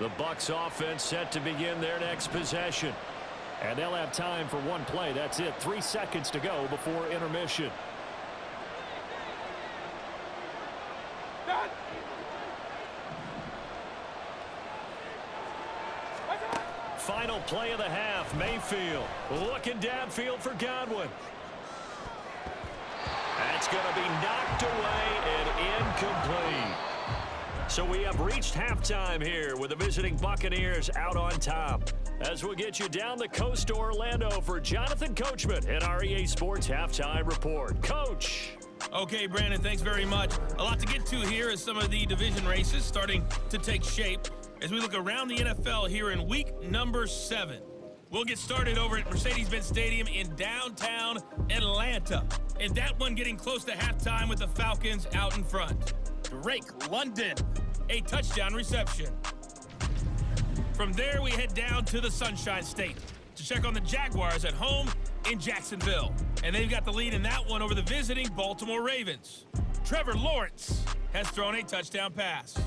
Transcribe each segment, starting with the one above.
The Bucs offense set to begin their next possession. And they'll have time for one play. That's it. 3 seconds to go before intermission. Final play of the half. Mayfield looking downfield for Godwin. That's going to be knocked away and incomplete. So we have reached halftime here with the visiting Buccaneers out on top. As we'll get you down the coast to Orlando for Jonathan Coachman at our EA Sports Halftime Report. Coach. Okay, Brandon, thanks very much. A lot to get to here as some of the division races starting to take shape as we look around the NFL here in week number 7. We'll get started over at Mercedes-Benz Stadium in downtown Atlanta. And that one getting close to halftime with the Falcons out in front. Drake London, a touchdown reception. From there, we head down to the Sunshine State to check on the Jaguars at home in Jacksonville. And they've got the lead in that one over the visiting Baltimore Ravens. Trevor Lawrence has thrown a touchdown pass.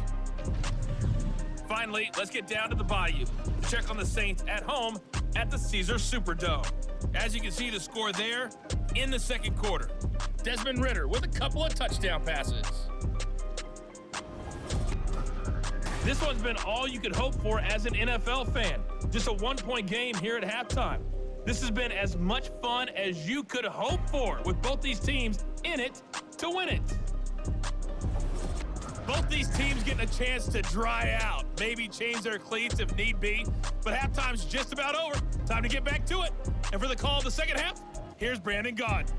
Finally, let's get down to the Bayou to check on the Saints at home at the Caesars Superdome. As you can see, the score there in the second quarter. Desmond Ridder with a couple of touchdown passes. This one's been all you could hope for as an NFL fan. Just a one-point game here at halftime. This has been as much fun as you could hope for with both these teams in it to win it. Both these teams getting a chance to dry out, maybe change their cleats if need be, but halftime's just about over. Time to get back to it. And for the call of the second half, here's Brandon Gaudin.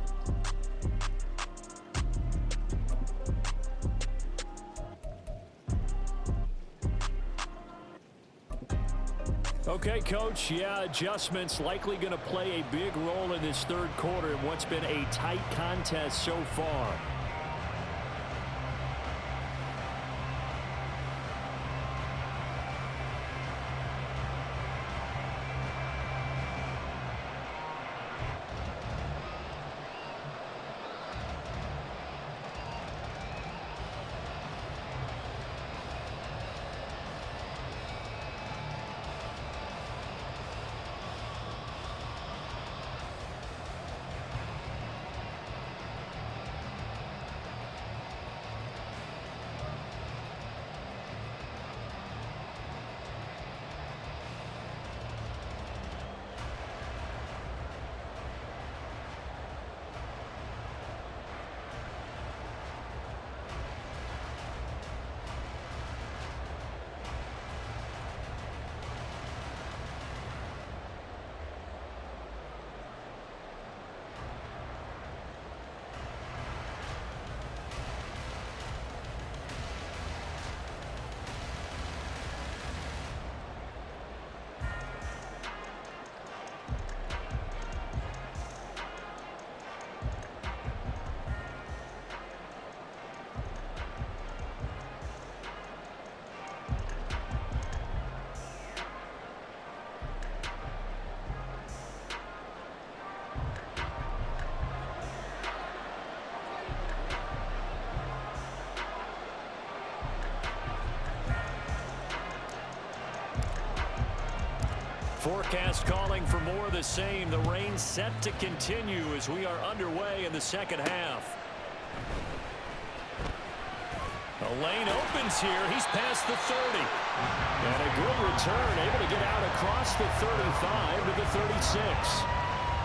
Okay, Coach, adjustments likely going to play a big role in this third quarter in what's been a tight contest so far. Forecast calling for more of the same. The rain set to continue as we are underway in the second half. The lane opens here. He's past the 30. And a good return, able to get out across the 35 to the 36.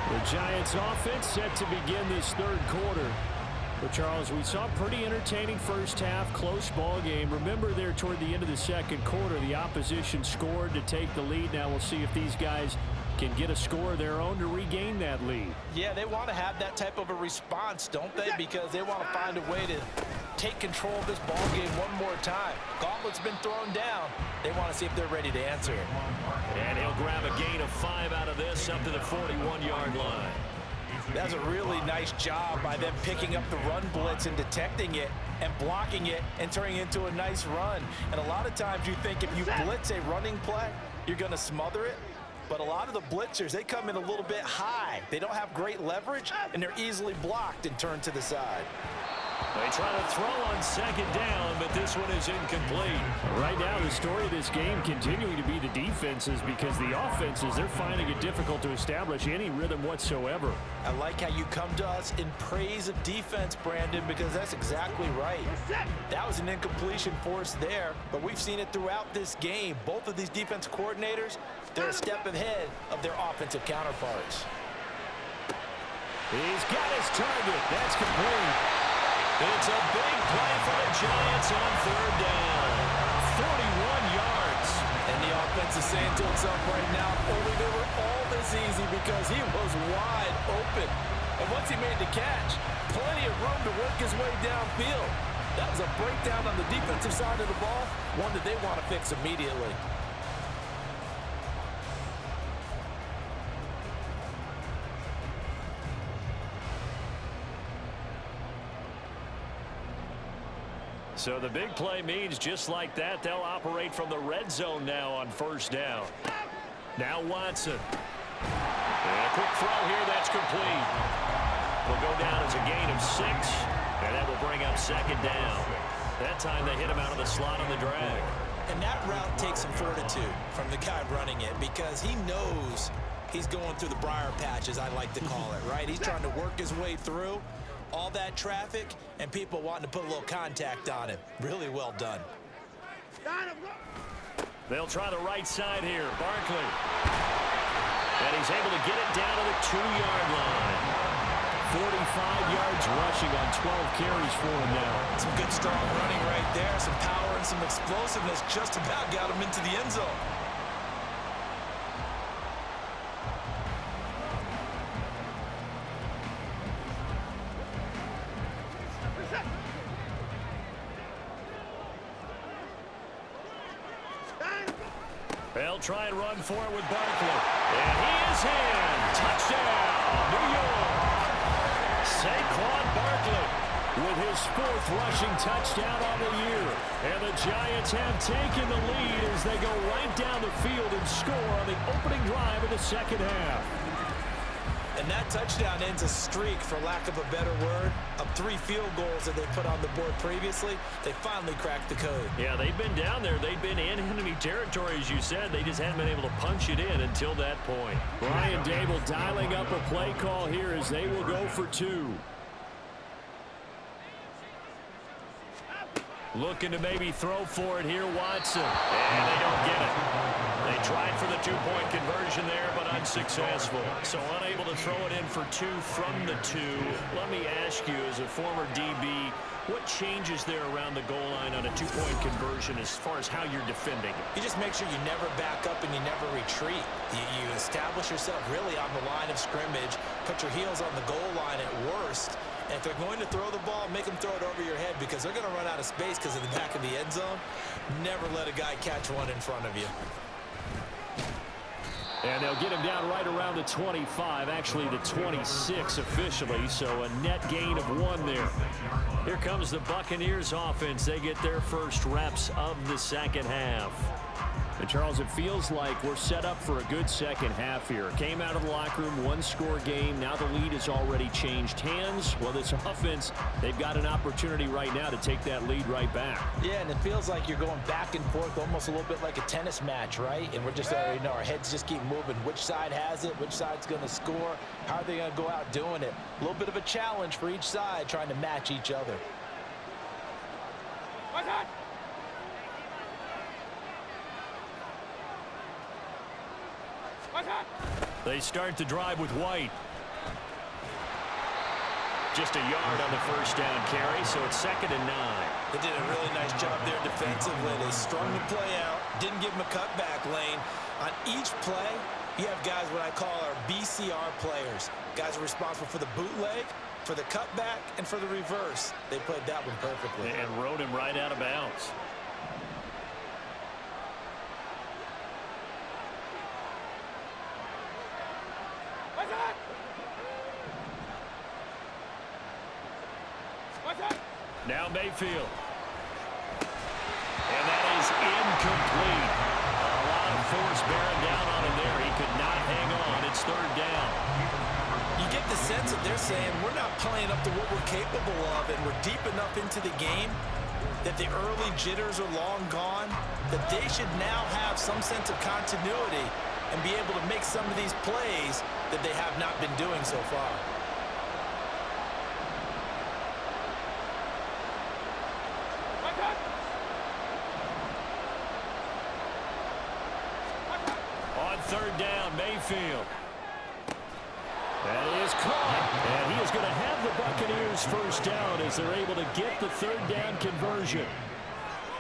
The Giants offense set to begin this third quarter. But, Charles, we saw a pretty entertaining first half, close ball game. Remember there toward the end of the second quarter, the opposition scored to take the lead. Now we'll see if these guys can get a score of their own to regain that lead. Yeah, they want to have that type of a response, don't they? Because they want to find a way to take control of this ball game one more time. Gauntlet's been thrown down. They want to see if they're ready to answer it. And he'll grab a gain of 5 out of this up to the 41-yard line. That's a really nice job by them picking up the run blitz and detecting it and blocking it and turning it into a nice run. And a lot of times you think if you blitz a running play, you're going to smother it. But a lot of the blitzers, they come in a little bit high. They don't have great leverage, and they're easily blocked and turned to the side. They try to throw on second down, but this one is incomplete. Right now, the story of this game continuing to be the defenses, because the offenses, they're finding it difficult to establish any rhythm whatsoever. I like how you come to us in praise of defense, Brandon, because that's exactly right. That was an incompletion forced there, but we've seen it throughout this game. Both of these defense coordinators, they're a step ahead of their offensive counterparts. He's got his target. That's complete. It's a big play for the Giants on third down. 41 yards. And the offense is saying to itself right now, only they were all this easy because he was wide open. And once he made the catch, plenty of room to work his way downfield. That was a breakdown on the defensive side of the ball, one that they want to fix immediately. So the big play means just like that, they'll operate from the red zone now on first down. Now Watson. And a quick throw here, that's complete. Will go down as a gain of 6, and that will bring up second down. That time they hit him out of the slot on the drag. And that route takes some fortitude from the guy running it, because he knows he's going through the briar patch, as I like to call it, right? He's trying to work his way through all that traffic and people wanting to put a little contact on him. Really well done. They'll try the right side here. Barkley. And he's able to get it down to the 2-yard line. 45 yards rushing on 12 carries for him now. Some good strong running right there. Some power and some explosiveness just about got him into the end zone. They'll try and run for it with Barkley. And he is in. Touchdown, New York. Saquon Barkley with his 4th rushing touchdown on the year. And the Giants have taken the lead as they go right down the field and score on the opening drive of the second half. And that touchdown ends a streak, for lack of a better word, of 3 field goals that they put on the board previously. They finally cracked the code. Yeah, they've been down there. They've been in enemy territory, as you said. They just hadn't been able to punch it in until that point. Brian Dable dialing up a play call here as they will go for 2. Looking to maybe throw for it here, Watson. And they don't get it. They tried for the 2-point conversion there, but unsuccessful. So unable to throw it in for 2 from the 2. Let me ask you, as a former DB, what changes there around the goal line on a 2-point conversion as far as how you're defending it? You just make sure you never back up and you never retreat. You establish yourself really on the line of scrimmage, put your heels on the goal line at worst. And if they're going to throw the ball, make them throw it over your head, because they're going to run out of space because of the back of the end zone. Never let a guy catch one in front of you. And they'll get him down right around the 25, actually the 26 officially, so a net gain of 1 there. Here comes the Buccaneers offense. They get their first reps of the second half. And Charles, it feels like we're set up for a good second half here. Came out of the locker room, 1-score game. Now the lead has already changed hands. Well, this offense, they've got an opportunity right now to take that lead right back. Yeah, and it feels like you're going back and forth, almost a little bit like a tennis match, right? And we're just, our heads just keep moving. Which side has it? Which side's going to score? How are they going to go out doing it? A little bit of a challenge for each side, trying to match each other. They start the drive with White. Just a yard on the first down carry, so it's 2nd and 9. They did a really nice job there defensively. They strung the play out, didn't give them a cutback lane. On each play, you have guys what I call our BCR players. Guys are responsible for the bootleg, for the cutback, and for the reverse. They played that one perfectly. And rode him right out of bounds. Now Mayfield. And that is incomplete. A lot of force bearing down on him there. He could not hang on. It's 3rd down. You get the sense that they're saying we're not playing up to what we're capable of, and we're deep enough into the game that the early jitters are long gone, that they should now have some sense of continuity and be able to make some of these plays that they have not been doing so far. On third down, Mayfield. That is caught, and he is going to have the Buccaneers first down as they're able to get the third down conversion.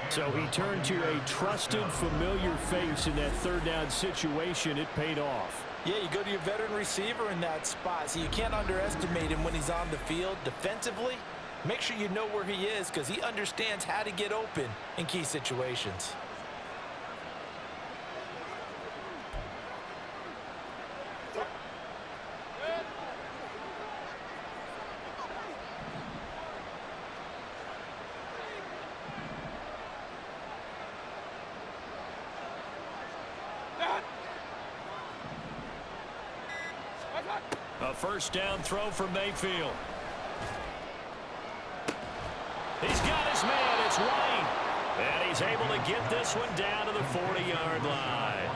So he turned to a trusted, familiar face in that third down situation. It paid off. Yeah, you go to your veteran receiver in that spot, so you can't underestimate him when he's on the field. Defensively, make sure you know where he is because he understands how to get open in key situations. A first down throw for Mayfield. He's got his man. It's White. And he's able to get this one down to the 40-yard line.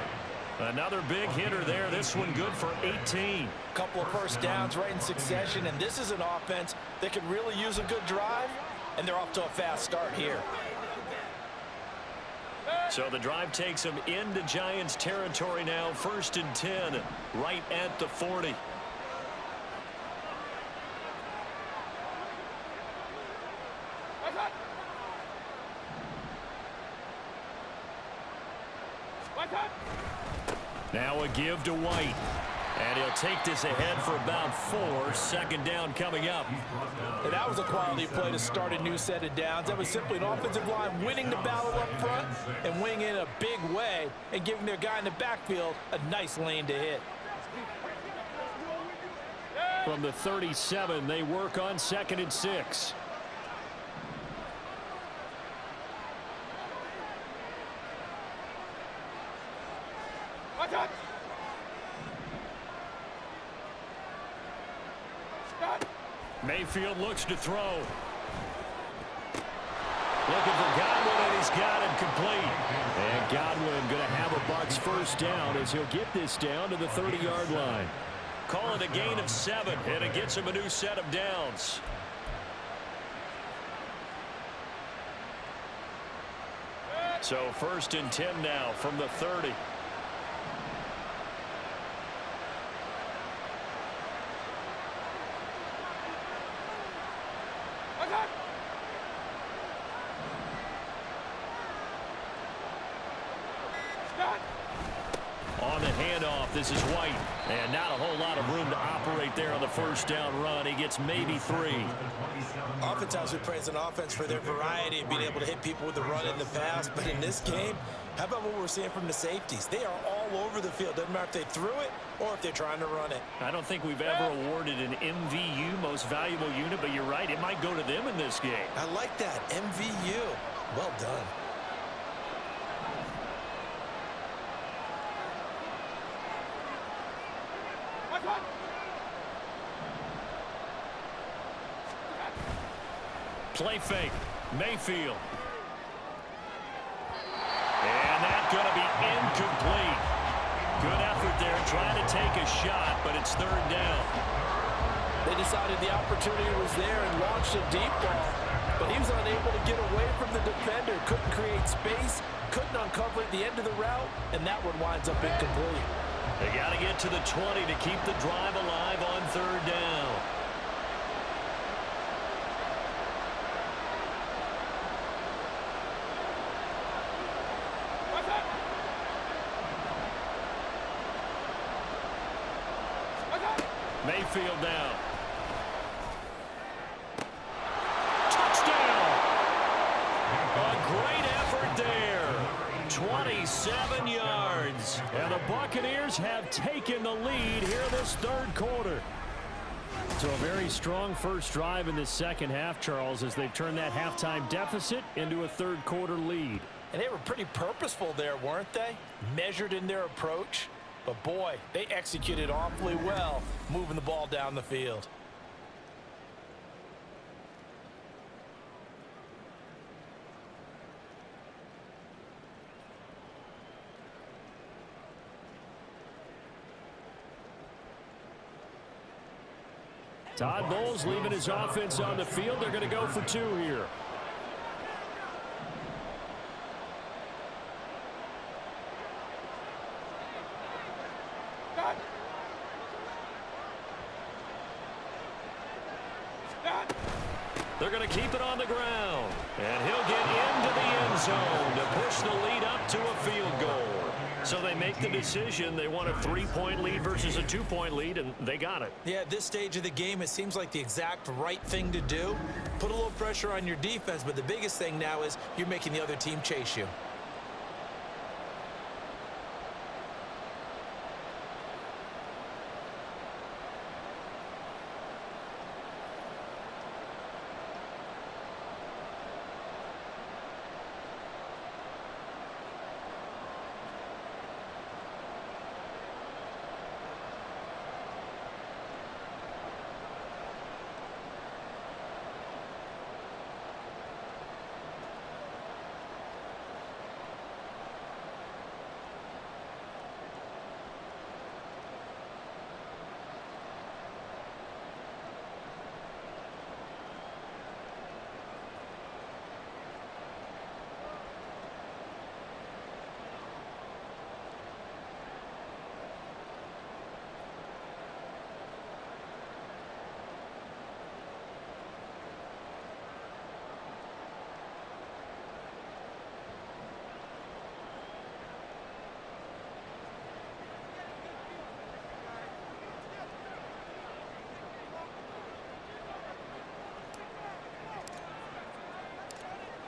Another big hitter there. This one good for 18. Couple of first downs right in succession, and this is an offense that could really use a good drive, and they're off to a fast start here. So the drive takes them into Giants territory now. 1st and 10, right at the 40. Now a give to White. And he'll take this ahead for about 4. Second down coming up. And that was a quality play to start a new set of downs. That was simply an offensive line winning the battle up front and winning in a big way and giving their guy in the backfield a nice lane to hit. From the 37, they work on 2nd and 6. Mayfield looks to throw. Looking for Godwin, and he's got it complete. And Godwin going to have a Bucs first down as he'll get this down to the 30-yard line. Call it a gain of 7, and it gets him a new set of downs. So 1st and 10 now from the 30. On the handoff, this is White. And not a whole lot of room to operate there on the first down run. He gets maybe 3. Oftentimes we praise an offense for their variety and being able to hit people with the run in the pass. But in this game, how about what we're seeing from the safeties? They are all over the field. Doesn't matter if they threw it or if they're trying to run it. I don't think we've ever awarded an MVU, most valuable unit, but you're right. It might go to them in this game. I like that. MVU. Well done. Play fake. Mayfield. And that's going to be incomplete. Good effort there trying to take a shot, but it's 3rd down. They decided the opportunity was there and launched a deep ball, but he was unable to get away from the defender. Couldn't create space, couldn't uncover at the end of the route, and that one winds up incomplete. They got to get to the 20 to keep the drive alive on 3rd down. Mayfield down. Touchdown! A great effort there. 27 yards. And the Buccaneers have taken the lead here in this 3rd quarter. So a very strong first drive in the second half, Charles, as they've turned that halftime deficit into a 3rd quarter lead. And they were pretty purposeful there, weren't they? Measured in their approach. But boy, they executed awfully well moving the ball down the field. Todd Bowles leaving his offense on the field. They're going to go for 2 here. They're going to keep it on the ground. And he'll get into the end zone to push the lead up to a field goal. So they make the decision. They want a 3-point lead versus a 2-point lead, and they got it. Yeah, at this stage of the game, it seems like the exact right thing to do. Put a little pressure on your defense, but the biggest thing now is you're making the other team chase you.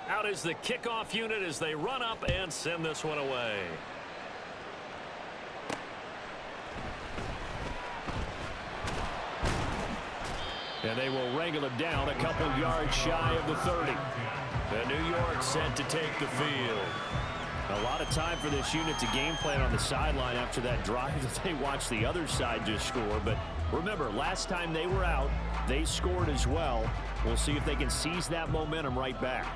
Out is the kickoff unit as they run up and send this one away. And they will wrangle it down a couple yards shy of the 30. And New York set to take the field. A lot of time for this unit to game plan on the sideline after that drive that they watched the other side just score. But remember, last time they were out, they scored as well. We'll see if they can seize that momentum right back.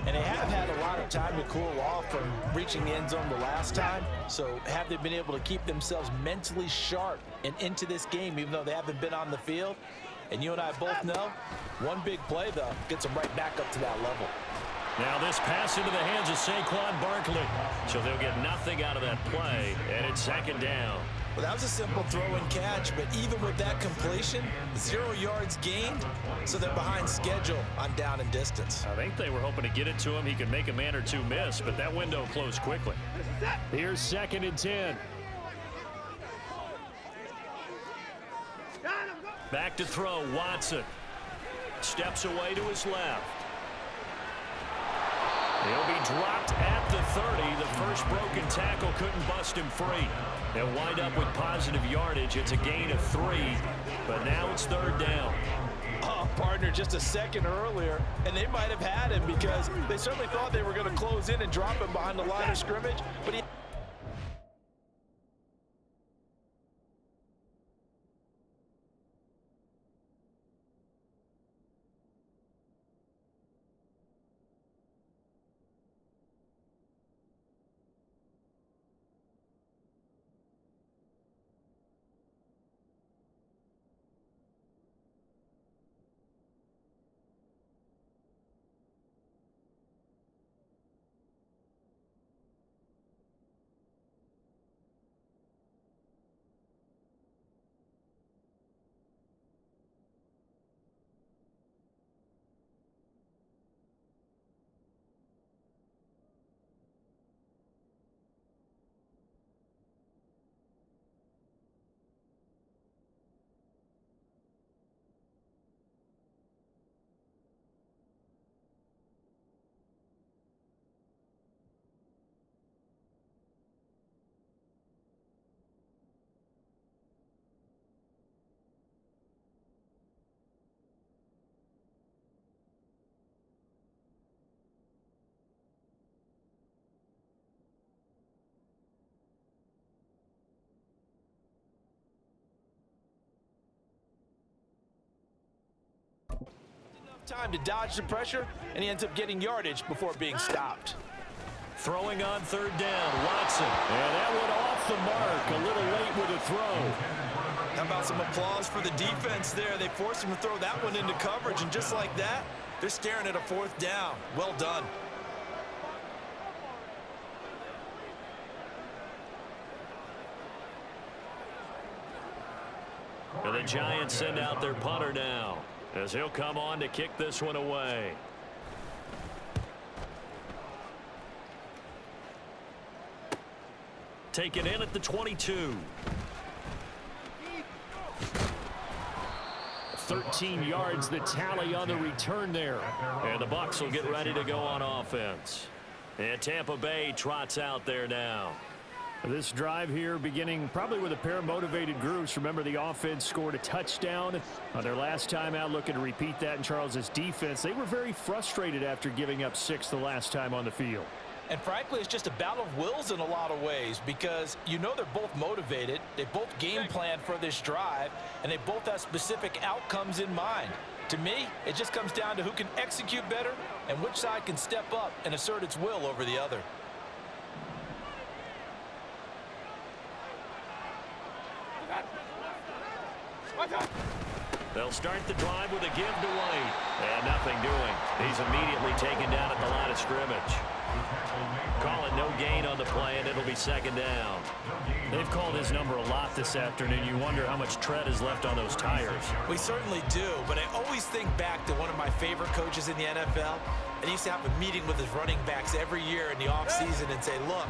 And they have had a lot of time to cool off from reaching the end zone the last time. So have they been able to keep themselves mentally sharp and into this game, even though they haven't been on the field? And you and I both know, one big play, though, gets them right back up to that level. Now this pass into the hands of Saquon Barkley. So they'll get nothing out of that play, and it's second down. Well, that was a simple throw and catch, but even with that completion, 0 yards gained, so they're behind schedule on down and distance. I think they were hoping to get it to him. He could make a man or two miss, but that window closed quickly. Here's 2nd and 10. Back to throw, Watson. Steps away to his left. He'll be dropped at the 30. The first broken tackle couldn't bust him free. They'll wind up with positive yardage. It's a gain of 3, but now it's 3rd down. Oh, partner, just a second earlier, and they might have had him because they certainly thought they were going to close in and drop him behind the line of scrimmage, but he Time to dodge the pressure, and he ends up getting yardage before being stopped. Throwing on third down, Watson. And that went off the mark, a little late with a throw. How about some applause for the defense there? They forced him to throw that one into coverage, and just like that, they're staring at a fourth down. Well done. And the Giants send out their punter now, as he'll come on to kick this one away. Taken in at the 22. 13 yards the tally on the return there. And the Bucs will get ready to go on offense. And Tampa Bay trots out there now. This drive here beginning probably with a pair of motivated groups. Remember, the offense scored a touchdown on their last time out, looking to repeat that in Charles's defense. They were very frustrated after giving up 6 the last time on the field. And frankly, it's just a battle of wills in a lot of ways, because you know they're both motivated, they both game plan for this drive, and they both have specific outcomes in mind. To me, it just comes down to who can execute better and which side can step up and assert its will over the other. They'll start the drive with a give to White. And nothing doing. He's immediately taken down at the line of scrimmage. Call it no gain on the play, and it'll be second down. They've called his number a lot this afternoon. You wonder how much tread is left on those tires. We certainly do, but I always think back to one of my favorite coaches in the NFL. And he used to have a meeting with his running backs every year in the offseason and say, look,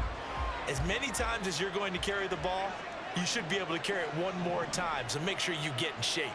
as many times as you're going to carry the ball, you should be able to carry it one more time, so make sure you get in shape.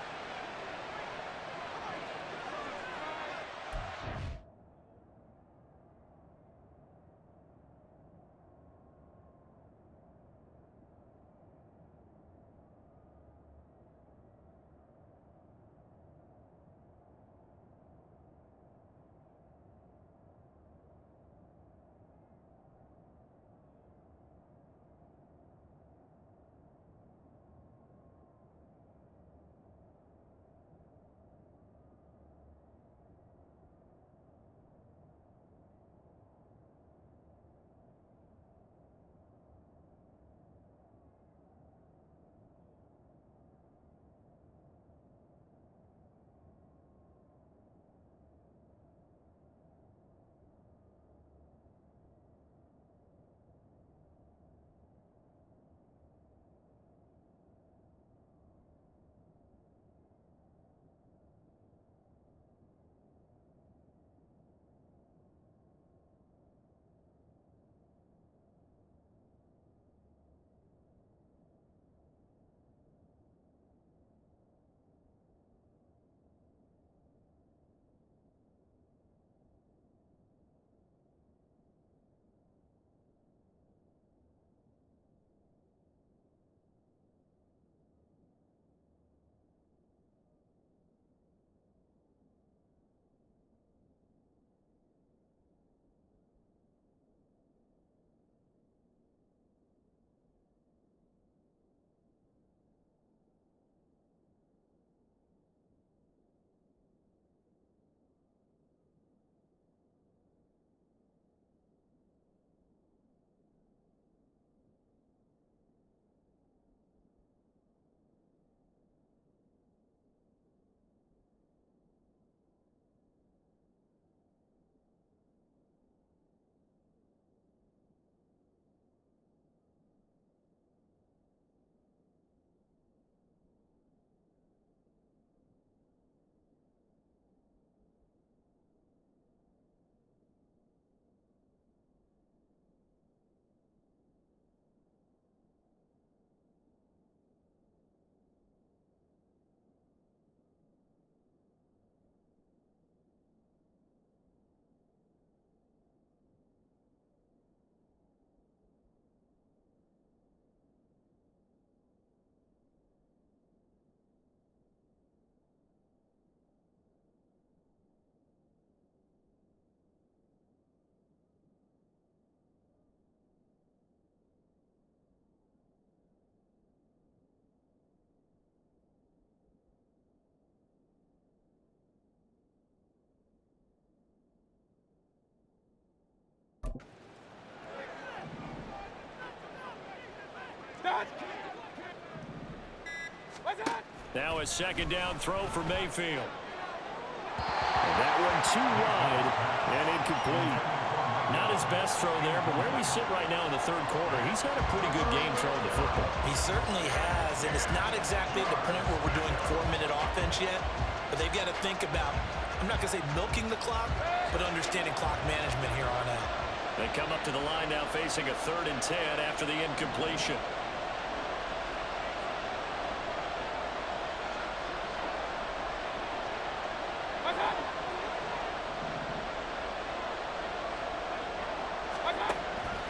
Now a second down throw for Mayfield. And that one too wide and incomplete. Not his best throw there, but where we sit right now in the third quarter, he's had a pretty good game throwing the football. He certainly has, and it's not exactly the point where we're doing 4-minute offense yet, but they've got to think about, I'm not going to say milking the clock, but understanding clock management here on out. They come up to the line now facing a 3rd and 10 after the incompletion.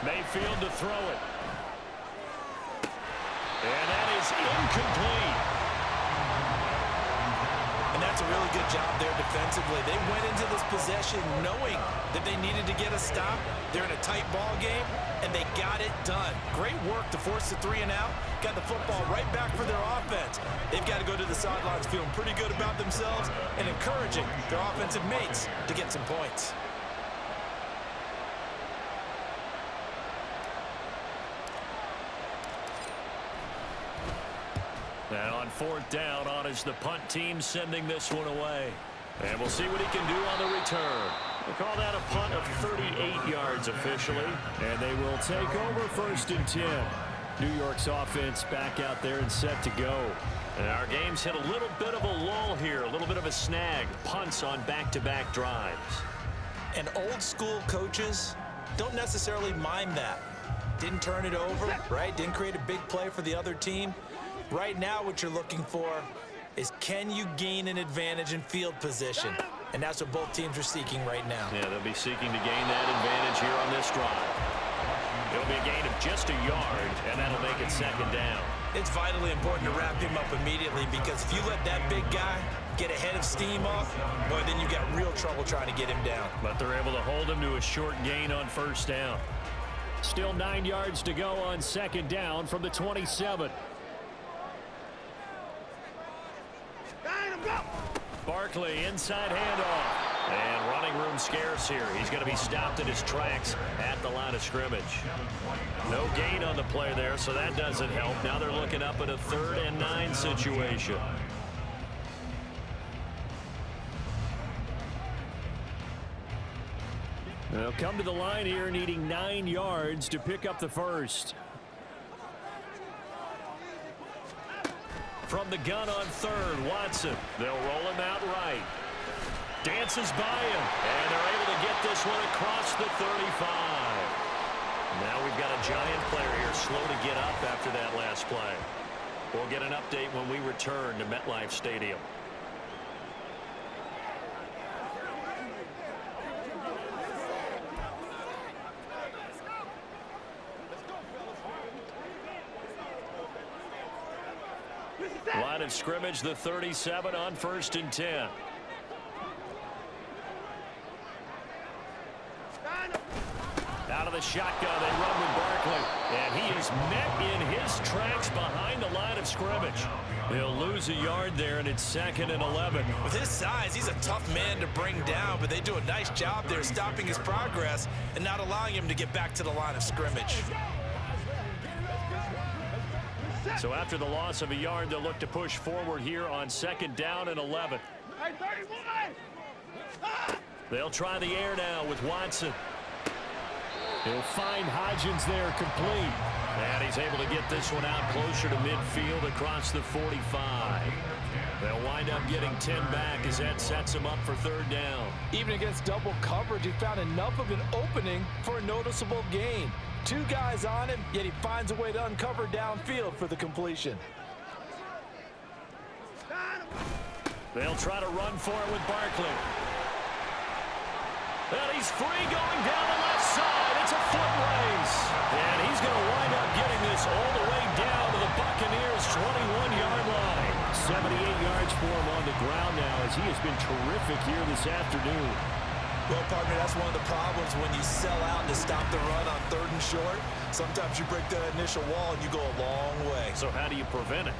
Mayfield to throw it. And that is incomplete. And that's a really good job there defensively. They went into this possession knowing that they needed to get a stop. They're in a tight ball game, and they got it done. Great work to force the 3 and out. Got the football right back for their offense. They've got to go to the sidelines feeling pretty good about themselves and encouraging their offensive mates to get some points. And on 4th down, on is the punt team sending this one away. And we'll see what he can do on the return. We'll call that a punt of 38 yards officially. And they will take over 1st and 10. New York's offense back out there and set to go. And our game's hit a little bit of a lull here, a little bit of a snag. Punts on back-to-back drives. And old school coaches don't necessarily mind that. Didn't turn it over, right? Didn't create a big play for the other team. Right now, what you're looking for is, can you gain an advantage in field position? And that's what both teams are seeking right now. Yeah, they'll be seeking to gain that advantage here on this drive. It'll be a gain of just a yard, and that'll make it 2nd down. It's vitally important to wrap him up immediately, because if you let that big guy get ahead of steam up, boy, then you got real trouble trying to get him down. But they're able to hold him to a short gain on 1st down. Still 9 yards to go on 2nd down from the 27. Barkley inside handoff. And running room scarce here. He's going to be stopped in his tracks at the line of scrimmage. No gain on the play there, so that doesn't help. Now they're looking up at a 3rd and 9 situation. They'll come to the line here needing 9 yards to pick up the 1st. From the gun on 3rd, Watson. They'll roll him out right. Dances by him, and they're able to get this one across the 35. Now we've got a Giant player here slow to get up after that last play. We'll get an update when we return to MetLife Stadium. Line of scrimmage, the 37 on 1st and 10. Out of the shotgun, they run with Barkley. And he is met in his tracks behind the line of scrimmage. They'll lose a yard there, and it's 2nd and 11. With his size, he's a tough man to bring down, but they do a nice job there stopping his progress and not allowing him to get back to the line of scrimmage. So after the loss of a yard, they'll look to push forward here on 2nd down and 11. They'll try the air now with Watson. He'll find Hodgins there complete. And he's able to get this one out closer to midfield across the 45. They'll wind up getting 10 back as that sets him up for 3rd down. Even against double coverage, he found enough of an opening for a noticeable gain. 2 guys on him, yet he finds a way to uncover downfield for the completion. They'll try to run for it with Barkley. And he's free going down the left side. It's a foot race. And he's going to wind up getting this all the way down to the Buccaneers' 21-yard line. 78 yards for him on the ground now, as he has been terrific here this afternoon. Well, partner, that's one of the problems when you sell out to stop the run on 3rd and short. Sometimes you break that initial wall and you go a long way. So how do you prevent it?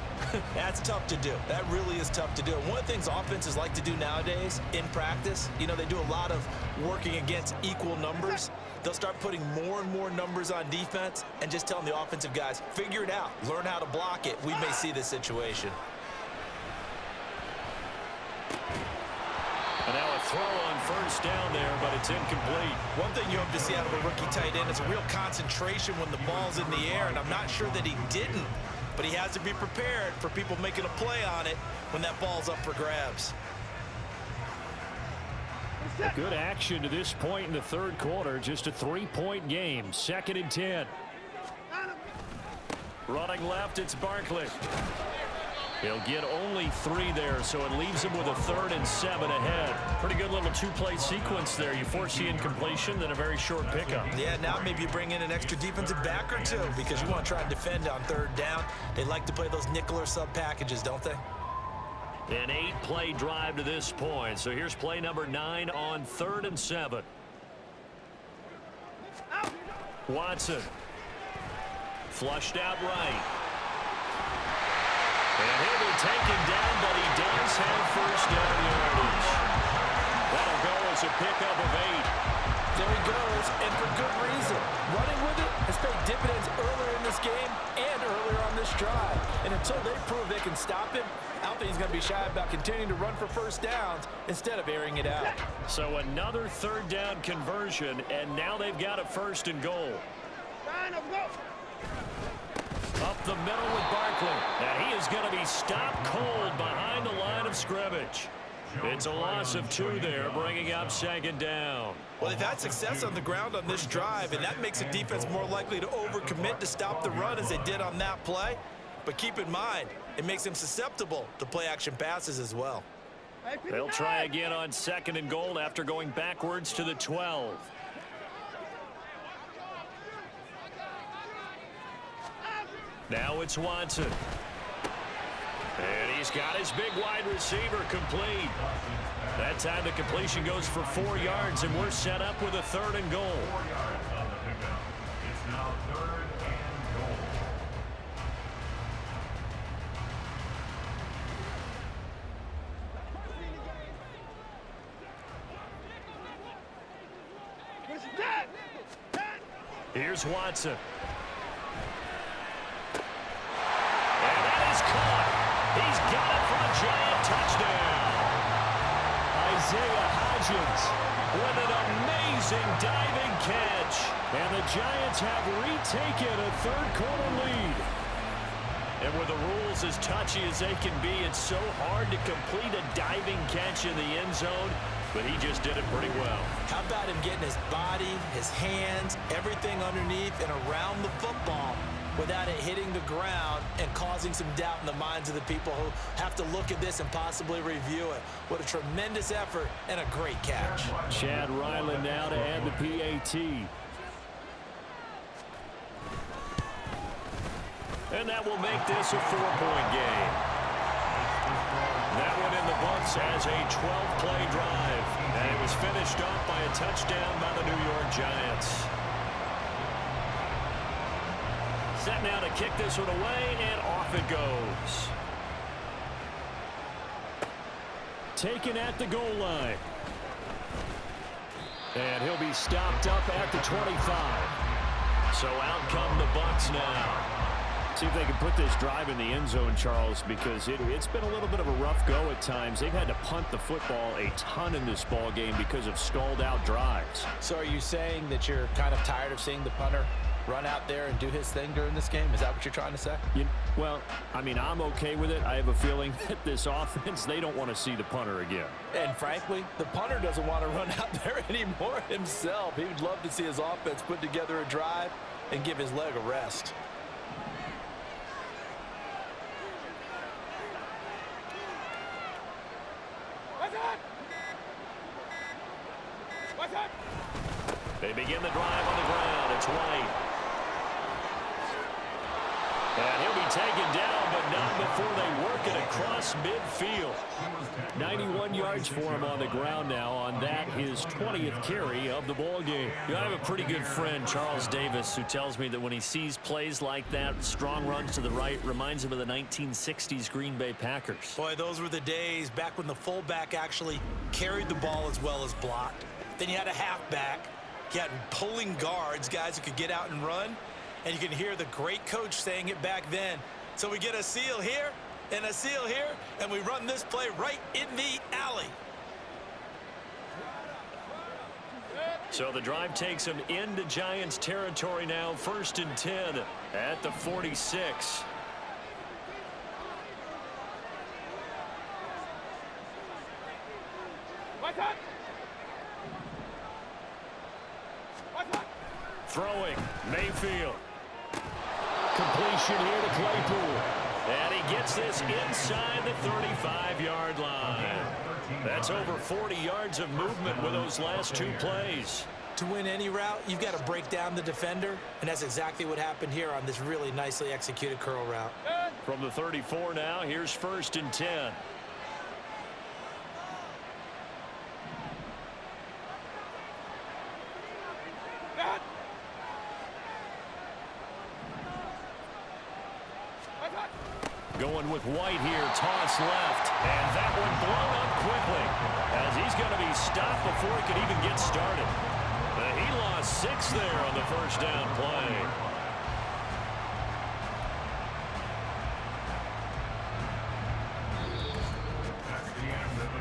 That's tough to do. That really is tough to do. And one of the things offenses like to do nowadays in practice, you know, they do a lot of working against equal numbers. They'll start putting more and more numbers on defense and just telling the offensive guys, figure it out. Learn how to block it. We may see this situation. And now a throw on first down there, but it's incomplete. One thing you hope to see out of a rookie tight end is a real concentration when the ball's in the air, and I'm not sure that he didn't, but he has to be prepared for people making a play on it when that ball's up for grabs. Good action to this point in the third quarter. Just a 3-point game. 2nd and 10. Running left, it's Barkley. He'll get only 3 there, so it leaves him with a 3rd and 7 ahead. Pretty good little 2-play sequence there. You force the incompletion, then a very short pickup. Yeah, now maybe you bring in an extra defensive back or two because you want to try and defend on 3rd down. They like to play those nickel or sub packages, don't they? An 8-play drive to this point. So here's play number 9 on 3rd and 7. Watson. Flushed out right. And he'll be taken down, but he does have first down yardage. That'll go as a pickup of 8. There he goes, and for good reason. Running with it has paid dividends earlier in this game and earlier on this drive. And until they prove they can stop him, I don't think he's going to be shy about continuing to run for first downs instead of airing it out. So another 3rd down conversion, and now they've got a 1st and goal. Up the middle with Barkley. And he is going to be stopped cold behind the line of scrimmage. It's a loss of 2 there, bringing up 2nd down. Well, they've had success on the ground on this drive, and that makes a defense more likely to overcommit to stop the run as they did on that play. But keep in mind, it makes them susceptible to play-action passes as well. They'll try again on 2nd and goal after going backwards to the 12. Now it's Watson. And he's got his big wide receiver complete. That time the completion goes for 4 yards, and we're set up with a 3rd and goal. It's now 3rd and goal. Here's Watson. And that is caught. He's got it for a giant touchdown. Isaiah Hodgins with an amazing diving catch. And the Giants have retaken a 3rd quarter lead. And with the rules as touchy as they can be, it's so hard to complete a diving catch in the end zone. But he just did it pretty well. How about him getting his body, his hands, everything underneath and around the football without it hitting the ground and causing some doubt in the minds of the people who have to look at this and possibly review it. What a tremendous effort and a great catch. Chad Ryland now to add the PAT. And that will make this a 4-point game. That one in the books as a 12-play drive. And it was finished off by a touchdown by the New York Giants. Set now to kick this one away, and off it goes. Taken at the goal line. And he'll be stopped up at the 25. So out come the Bucs now. See if they can put this drive in the end zone, Charles, because it's been a little bit of a rough go at times. They've had to punt the football a ton in this ball game because of stalled out drives. So are you saying that you're kind of tired of seeing the punter run out there and do his thing during this game? Is that what you're trying to say? Well, I mean, I'm okay with it. I have a feeling that this offense, they don't want to see the punter again. And frankly, the punter doesn't want to run out there anymore himself. He would love to see his offense put together a drive and give his leg a rest. They begin the drive on the ground. It's White. And he'll be taken down, but not before they work it across midfield. 91 yards for him on the ground now on that, his 20th carry of the ball game. I have a pretty good friend, Charles Davis, who tells me that when he sees plays like that, strong runs to the right, reminds him of the 1960s Green Bay Packers. Boy, those were the days back when the fullback actually carried the ball as well as blocked. Then you had a halfback. You had pulling guards, guys who could get out and run. And you can hear the great coach saying it back then. So we get a seal here and a seal here, and we run this play right in the alley. So the drive takes them into Giants territory now, 1st and 10 at the 46. Throwing, Mayfield. Completion here to Claypool. And he gets this inside the 35-yard line. That's over 40 yards of movement with those last 2 plays. To win any route, you've got to break down the defender, and that's exactly what happened here on this really nicely executed curl route. From the 34 now, here's 1st and 10. Going with White here, toss left, and that one blown up quickly as he's going to be stopped before he could even get started. He lost 6 there on the 1st down play.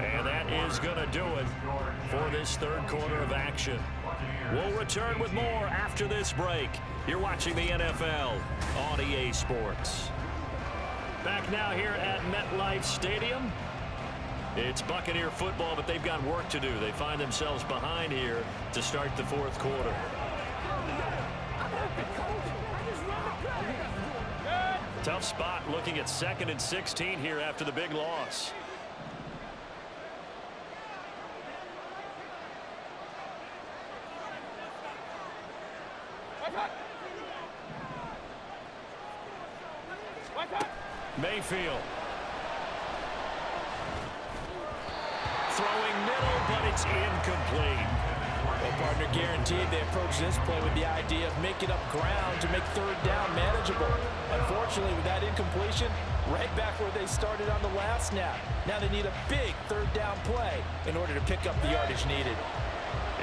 And that is going to do it for this 3rd quarter of action. We'll return with more after this break. You're watching the NFL on EA Sports. Back now here at MetLife Stadium. It's Buccaneer football, but they've got work to do. They find themselves behind here to start the 4th quarter. Tough spot looking at 2nd and 16 here after the big loss. Mayfield. Throwing middle, but it's incomplete. Well, partner, guaranteed they approach this play with the idea of making up ground to make 3rd down manageable. Unfortunately, with that incompletion, right back where they started on the last snap. Now they need a big 3rd down play in order to pick up the yardage needed.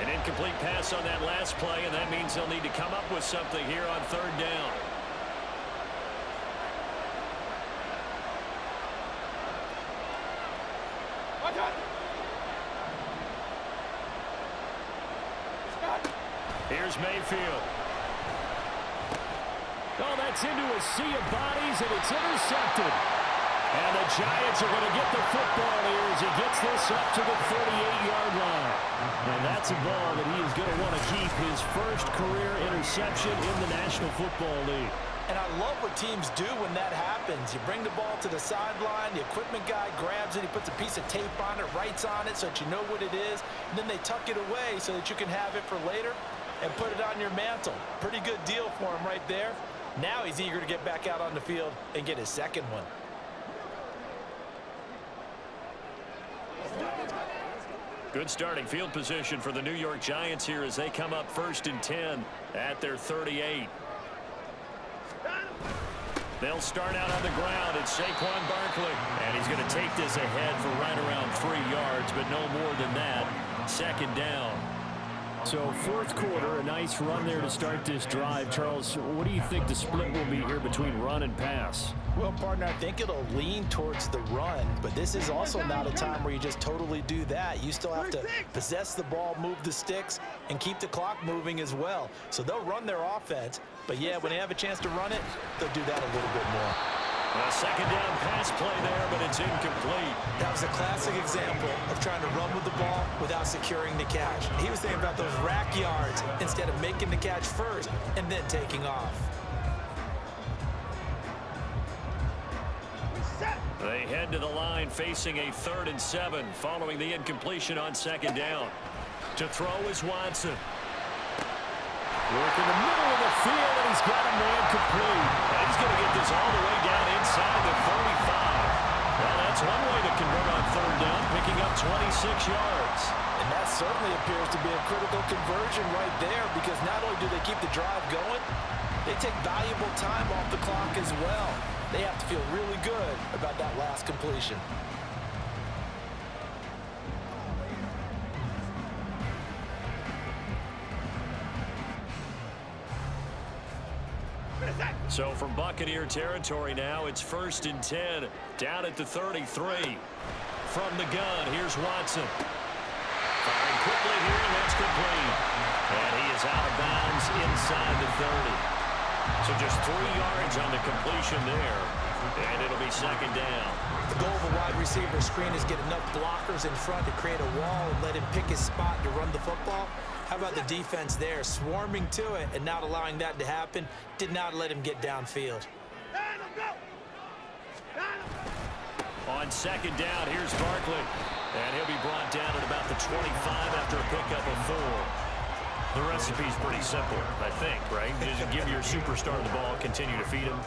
An incomplete pass on that last play, and that means they'll need to come up with something here on 3rd down. Here's Mayfield. Oh, that's into a sea of bodies, and it's intercepted. And the Giants are going to get the football here as he gets this up to the 38-yard line. And that's a ball that he is going to want to keep, his first career interception in the National Football League. And I love what teams do when that happens. You bring the ball to the sideline, the equipment guy grabs it, he puts a piece of tape on it, writes on it so that you know what it is, and then they tuck it away so that you can have it for later and put it on your mantle. Pretty good deal for him right there. Now he's eager to get back out on the field and get his 2nd one. Good starting field position for the New York Giants here as they come up 1st and 10 at their 38. They'll start out on the ground. It's Saquon Barkley. And he's going to take this ahead for right around 3 yards, but no more than that. 2nd down. So 4th quarter, a nice run there to start this drive. Charles, what do you think the split will be here between run and pass? Well, partner, I think it'll lean towards the run, but this is also not a time where you just totally do that. You still have to possess the ball, move the sticks, and keep the clock moving as well. So they'll run their offense, but yeah, when they have a chance to run it, they'll do that a little bit more. A 2nd down pass play there, but it's incomplete. That was a classic example of trying to run with the ball without securing the catch. He was thinking about those rack yards instead of making the catch first and then taking off. They head to the line facing a 3rd and 7 following the incompletion on 2nd down. To throw is Watson. Work in the middle of the field, and he's got a man complete. And he's going to get this all the way down inside the 35. Well, that's one way to convert on 3rd down, picking up 26 yards. And that certainly appears to be a critical conversion right there, because not only do they keep the drive going, they take valuable time off the clock as well. They have to feel really good about that last completion. So from Buccaneer territory now, it's 1st and 10 down at the 33. From the gun, here's Watson. Firing quickly here, and that's complete. out of bounds inside the 30. So just 3 yards on the completion there, and it'll be second down. The goal of a wide receiver screen is get enough blockers in front to create a wall and let him pick his spot to run the football. How about the defense there, swarming to it and not allowing that to happen? Did not let him get downfield. On second down, here's Barkley. And he'll be brought down at about the 25 after a pickup of 4. The recipe's pretty simple, I think, right? Just give your superstar the ball, continue to feed him.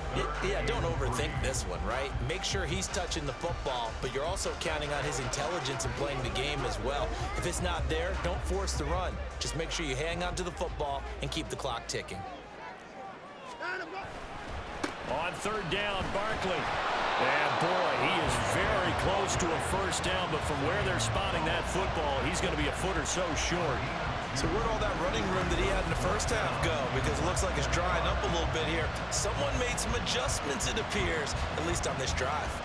Yeah, don't overthink this one, right? Make sure he's touching the football, but you're also counting on his intelligence in playing the game as well. If it's not there, don't force the run. Just make sure you hang on to the football and keep the clock ticking. On third down, Barkley. And boy, he is very close to a first down, but from where they're spotting that football, he's going to be a foot or so short. So where'd all that running room that he had in the first half go? Because it looks like it's drying up a little bit here. Someone made some adjustments, it appears, at least on this drive.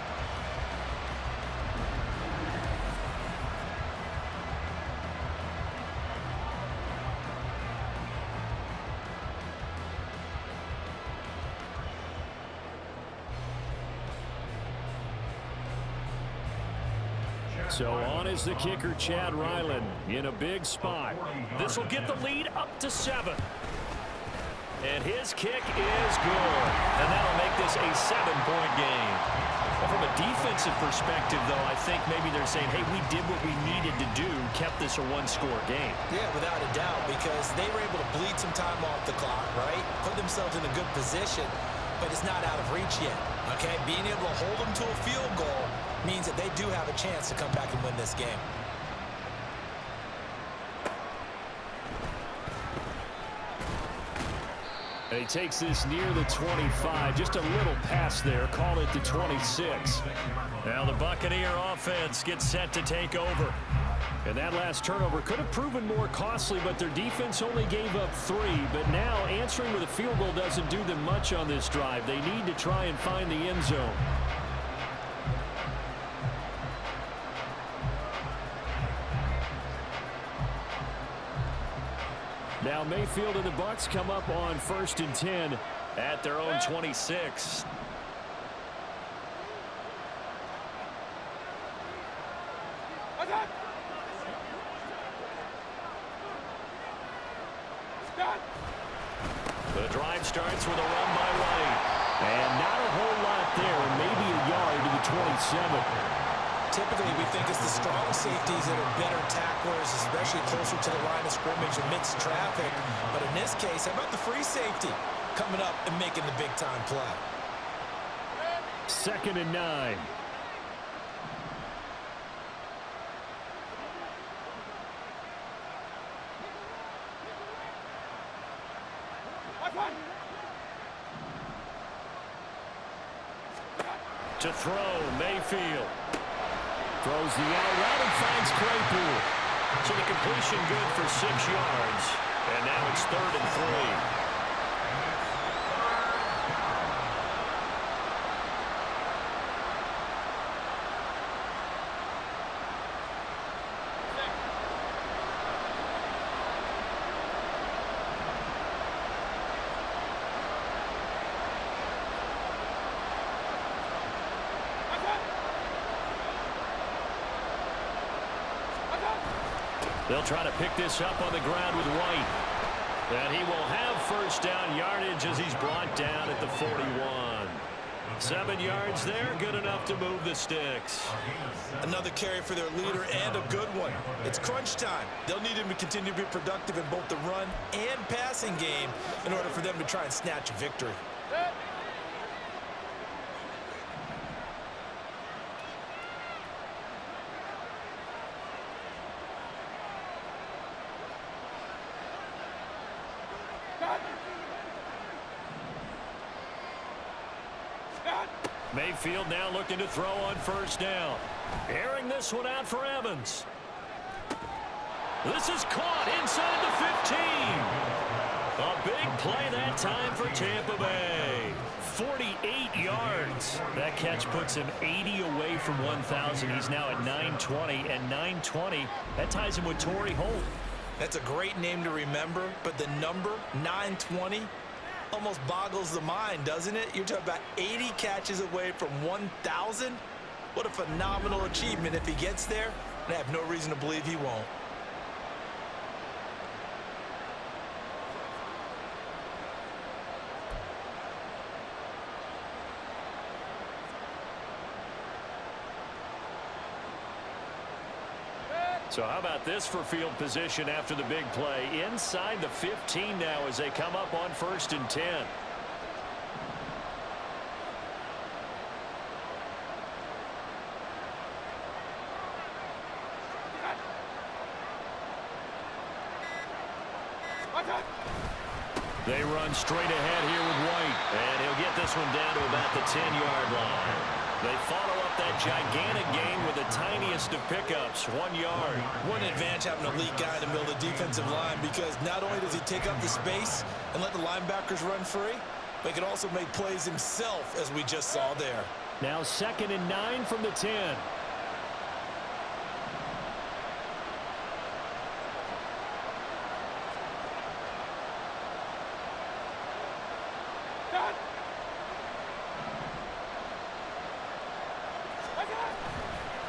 So on is the kicker, Chad Ryland, in a big spot. This will get the lead up to 7. And his kick is good. And that'll make this a 7-point game. Well, from a defensive perspective, though, I think maybe they're saying, hey, we did what we needed to do, kept this a 1-score game. Yeah, without a doubt, because they were able to bleed some time off the clock, right? Put themselves in a good position, but it's not out of reach yet, okay? Being able to hold them to a field goal means that they do have a chance to come back and win this game. And he takes this near the 25. Just a little pass there. Call it the 26. Now the Buccaneer offense gets set to take over. And that last turnover could have proven more costly, but their defense only gave up 3. But now answering with a field goal doesn't do them much on this drive. They need to try and find the end zone. Now Mayfield and the Bucs come up on 1st and 10 at their own 26. The drive starts with a run by White. And not a whole lot there, maybe a yard to the 27. Typically, we think it's the strong safeties that are better tacklers, especially closer to the line of scrimmage amidst traffic. But in this case, how about the free safety coming up and making the big-time play? 2nd and 9. To throw, Mayfield. Throws the out route and finds Claypool. So the completion good for 6 yards. And now it's 3rd and 3. They'll try to pick this up on the ground with White. And he will have first down yardage as he's brought down at the 41. 7 yards there, good enough to move the sticks. Another carry for their leader and a good one. It's crunch time. They'll need him to continue to be productive in both the run and passing game in order for them to try and snatch a victory. Mayfield now looking to throw on first down. Airing this one out for Evans. This is caught inside the 15. A big play that time for Tampa Bay. 48 yards. That catch puts him 80 away from 1,000. He's now at 920, and 920, that ties him with Torrey Holt. That's a great name to remember, but the number 920 almost boggles the mind, doesn't it? You're talking about 80 catches away from 1,000. What a phenomenal achievement if he gets there, and I have no reason to believe he won't. So how about this for field position after the big play? Inside the 15 now as they come up on 1st and 10. They run straight ahead here with White. And he'll get this one down to about the 10-yard line. They follow up that gigantic gain with the tiniest of pickups, 1 yard. What an advantage having an elite guy in the middle of the defensive line, because not only does he take up the space and let the linebackers run free, but he can also make plays himself, as we just saw there. Now 2nd and 9 from the 10.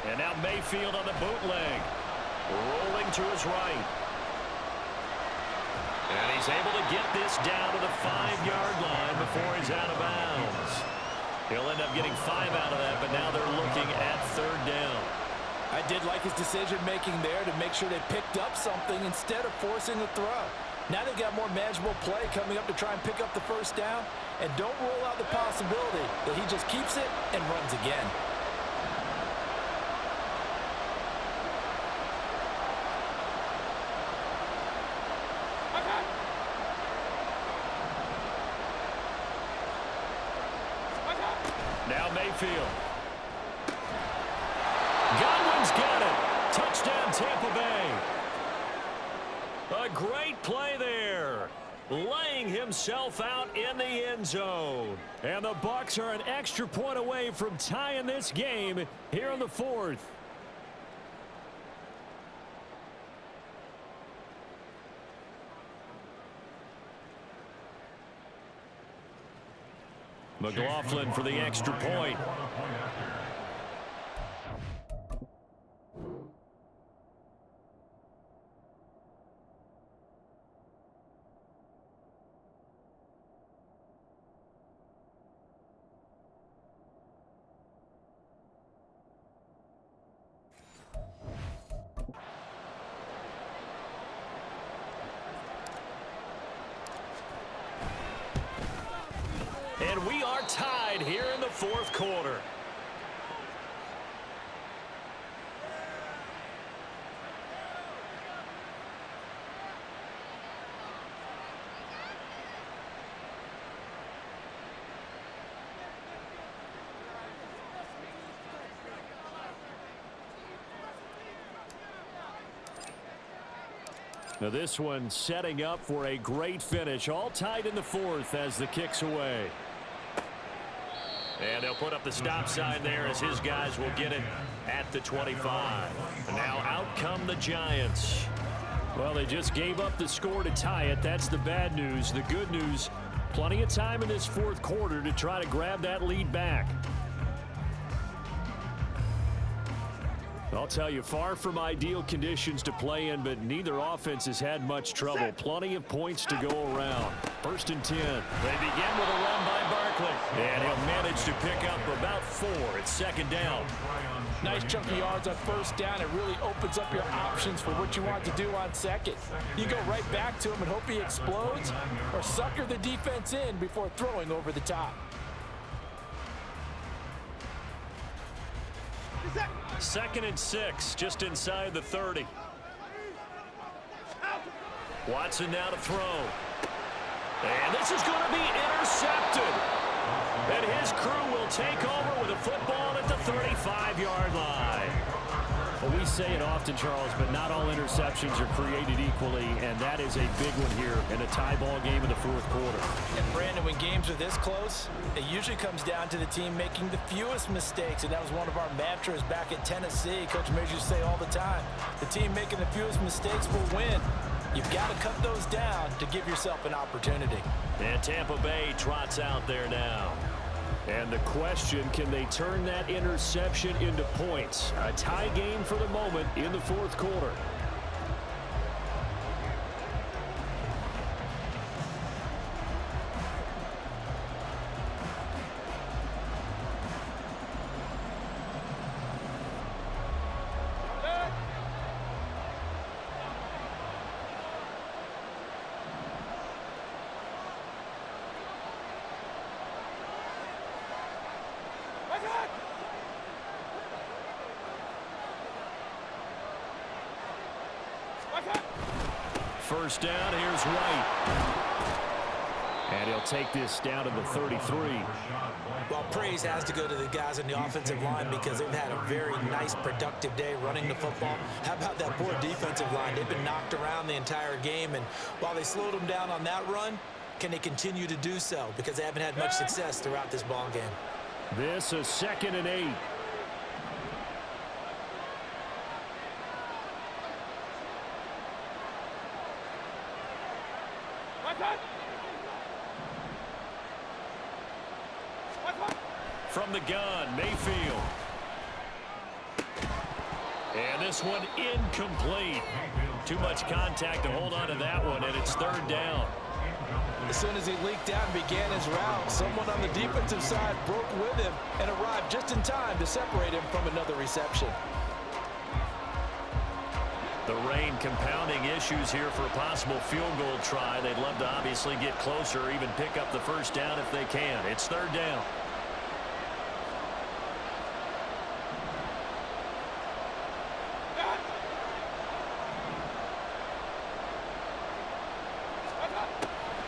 And now Mayfield on the bootleg. Rolling to his right. And he's able to get this down to the 5-yard line before he's out of bounds. He'll end up getting 5 out of that, but now they're looking at 3rd down. I did like his decision-making there to make sure they picked up something instead of forcing the throw. Now they've got more manageable play coming up to try and pick up the 1st down, and don't rule out the possibility that he just keeps it and runs again. Now Mayfield. Godwin's got it. Touchdown, Tampa Bay. A great play there. Laying himself out in the end zone. And the Bucs are an extra point away from tying this game here in the 4th. McLaughlin for the extra point. And we are tied here in the 4th quarter. Now this one setting up for a great finish. All tied in the 4th as the kick's away. And they'll put up the stop sign there as his guys will get it at the 25. And now out come the Giants. Well, they just gave up the score to tie it. That's the bad news. The good news, plenty of time in this 4th quarter to try to grab that lead back. I'll tell you, far from ideal conditions to play in, but neither offense has had much trouble. Plenty of points to go around. 1st and 10. They begin with a run by Barkley. And he'll manage to pick up about 4 at 2nd down. Nice chunk of yards on 1st down. It really opens up your options for what you want to do on 2nd. You go right back to him and hope he explodes, or sucker the defense in before throwing over the top. 2nd and 6, just inside the 30. Watson now to throw. And this is going to be intercepted. And his crew will take over with a football at the 35-yard line. Well, we say it often, Charles, but not all interceptions are created equally, and that is a big one here in a tie ball game in the 4th quarter. And Brandon, when games are this close, it usually comes down to the team making the fewest mistakes, and that was one of our mantras back at Tennessee. Coach Majors say all the time, the team making the fewest mistakes will win. You've got to cut those down to give yourself an opportunity. And Tampa Bay trots out there now. And the question, can they turn that interception into points? A tie game for the moment in the fourth quarter. First down, here's White. And he'll take this down to the 33. Well, praise has to go to the guys on the offensive line because they've had a very nice, productive day running the football. How about that poor defensive line? They've been knocked around the entire game, and while they slowed them down on that run, can they continue to do so? Because they haven't had much success throughout this ball game. This is 2nd and 8. From the gun, Mayfield. And this one incomplete. Too much contact to hold on to that one, and it's 3rd down. As soon as he leaked out and began his route, someone on the defensive side broke with him and arrived just in time to separate him from another reception. The rain compounding issues here for a possible field goal try. They'd love to obviously get closer, even pick up the first down if they can. It's 3rd down.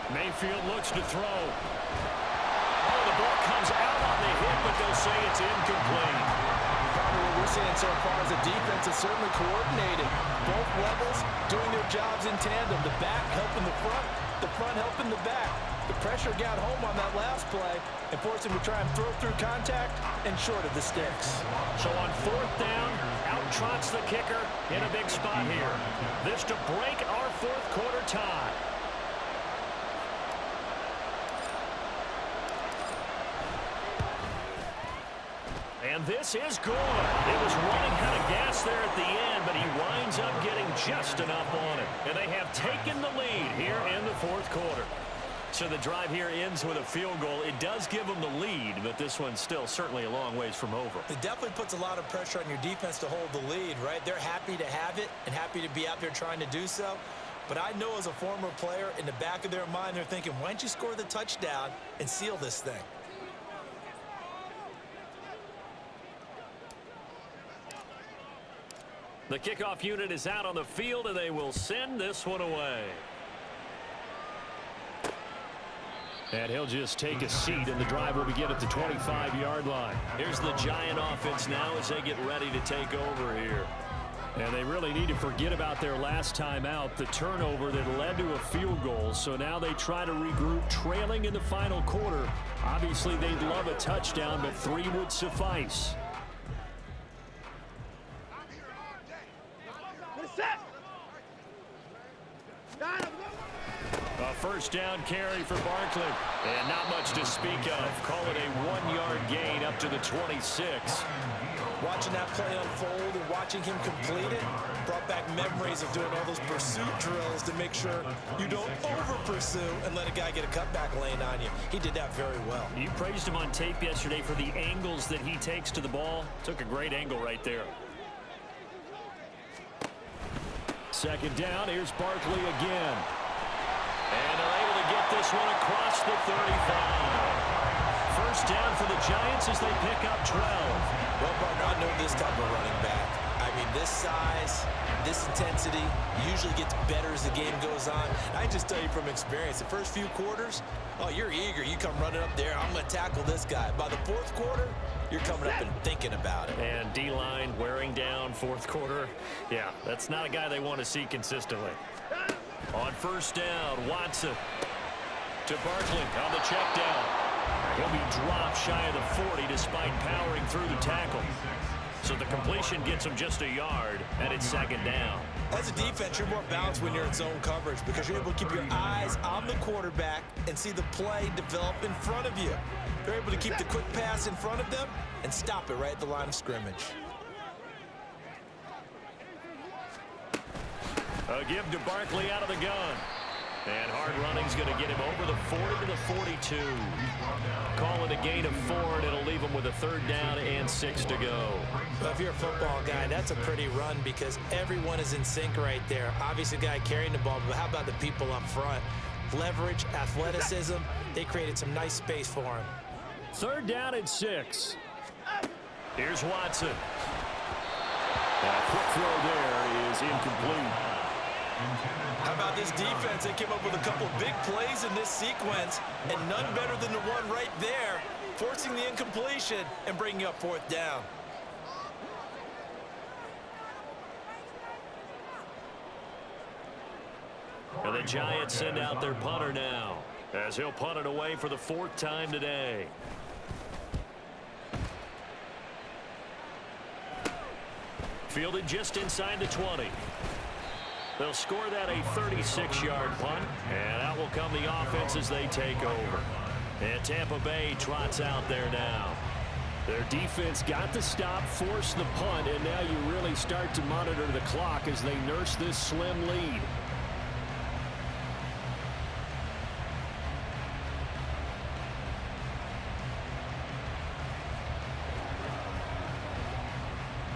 Mayfield looks to throw. Oh, the ball comes out on the hit, but they'll say it's incomplete. What we're seeing so far is the defense is certainly coordinated. Both levels doing their jobs in tandem. The back helping the front helping the back. The pressure got home on that last play and forced him to try and throw through contact and short of the sticks. So on 4th down, out trots the kicker in a big spot here. This to break our fourth quarter tie. And this is good. It was running out of gas there at the end, but he winds up getting just enough on it. And they have taken the lead here in the fourth quarter. So the drive here ends with a field goal. It does give them the lead, but this one's still certainly a long ways from over. It definitely puts a lot of pressure on your defense to hold the lead, right? They're happy to have it and happy to be out there trying to do so. But I know as a former player, in the back of their mind, they're thinking, why don't you score the touchdown and seal this thing? The kickoff unit is out on the field, and they will send this one away. And he'll just take a seat, and the drive will begin at the 25-yard line. Here's the Giant offense now as they get ready to take over here. And they really need to forget about their last time out, the turnover that led to a field goal. So now they try to regroup, trailing in the final quarter. Obviously, they'd love a touchdown, but 3 would suffice. A first down carry for Barkley. And not much to speak of. Call it a 1-yard gain up to the 26. Watching that play unfold and watching him complete it brought back memories of doing all those pursuit drills to make sure you don't over-pursue and let a guy get a cutback lane on you. He did that very well. You praised him on tape yesterday for the angles that he takes to the ball. Took a great angle right there. Second down, here's Barkley again. And they're able to get this one across the 35. First down for the Giants as they pick up 12. Well, partner, I know this type of running back. I mean, this size, this intensity usually gets better as the game goes on. I just tell you from experience, the first few quarters, oh, you're eager. You come running up there, I'm going to tackle this guy. By the fourth quarter, you're coming up and thinking about it. And D-line wearing down fourth quarter. Yeah, that's not a guy they want to see consistently. On first down, Watson to Barkley on the check down. He'll be dropped shy of the 40 despite powering through the tackle. So the completion gets him just a yard, and it's second down. As a defense, you're more balanced when you're in zone coverage because you're able to keep your eyes on the quarterback and see the play develop in front of you. They're able to keep the quick pass in front of them and stop it right at the line of scrimmage. A give to Barkley out of the gun. And hard running's going to get him over the 40 to the 42. Call it a gain of 4, and it'll leave him with a third down and 6 to go. Well, if you're a football guy, that's a pretty run because everyone is in sync right there. Obviously, the guy carrying the ball, but how about the people up front? Leverage, athleticism, they created some nice space for him. Third down and 6. Here's Watson. A quick throw there is incomplete. How about this defense? They came up with a couple big plays in this sequence, and none better than the one right there, forcing the incompletion and bringing up fourth down. And the Giants send out their punter now, as he'll punt it away for the 4th time today. Fielded just inside the 20. They'll score that a 36-yard punt, and out will come the offense as they take over. And Tampa Bay trots out there now. Their defense got the stop, forced the punt, and now you really start to monitor the clock as they nurse this slim lead.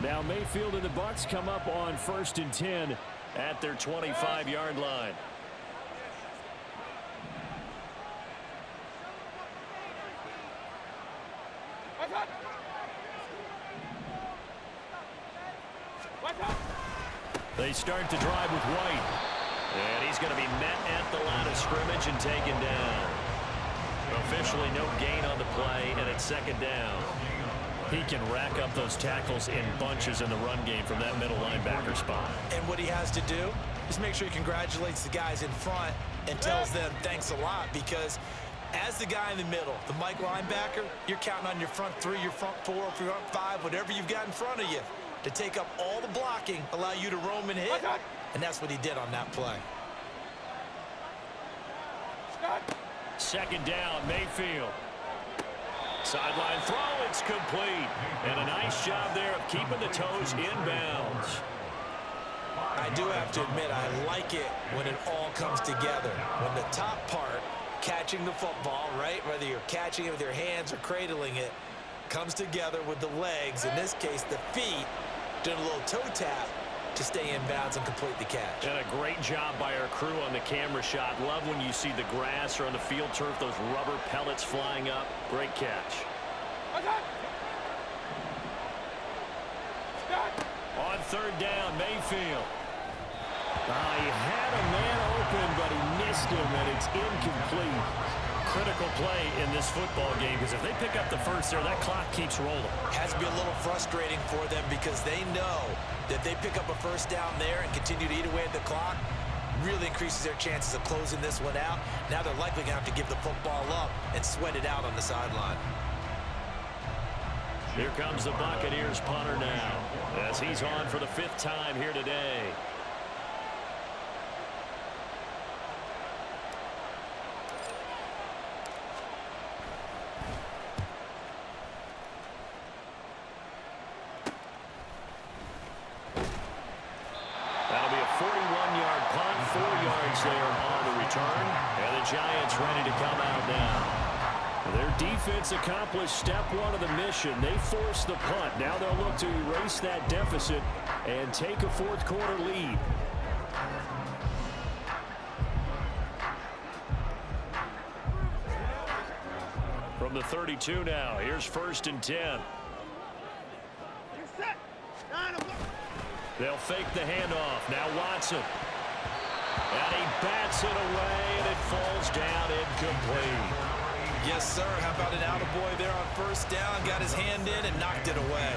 Now Mayfield and the Bucs come up on 1st and 10 at their 25-yard line. They start to drive with White. And he's going to be met at the line of scrimmage and taken down. Officially no gain on the play, and it's second down. He can rack up those tackles in bunches in the run game from that middle linebacker spot. And what he has to do is make sure he congratulates the guys in front and tells them thanks a lot, because as the guy in the middle, the Mike linebacker, you're counting on your front 3, your front 4, your front 5, whatever you've got in front of you to take up all the blocking, allow you to roam and hit. And that's what he did on that play. Second down, Mayfield. Sideline throw, it's complete. And a nice job there of keeping the toes inbounds. I do have to admit, I like it when it all comes together. When the top part, catching the football, right, whether you're catching it with your hands or cradling it, comes together with the legs, in this case the feet, doing a little toe tap to stay in bounds and complete the catch. And a great job by our crew on the camera shot. Love when you see the grass or on the field turf, those rubber pellets flying up. Great catch. On third down, Mayfield. He had a man open, but he missed him, and it's incomplete. Critical play in this football game, because if they pick up the first there, that clock keeps rolling. Has to be a little frustrating for them because they know that they pick up a first down there and continue to eat away at the clock, really increases their chances of closing this one out. Now they're likely going to have to give the football up and sweat it out on the sideline. Here comes the Buccaneers punter now, as he's on for the 5th time here today. That'll be a 41-yard punt, 4 yards there on the return, and the Giants ready to come out now. Their defense accomplished step 1 of the mission. They forced the punt. Now they'll look to erase that deficit and take a 4th quarter lead. From the 32 now, here's 1st and 10. They'll fake the handoff. Now Watson. And he bats it away, and it falls down incomplete. Yes, sir. How about an attaboy there on first down? Got his hand in and knocked it away.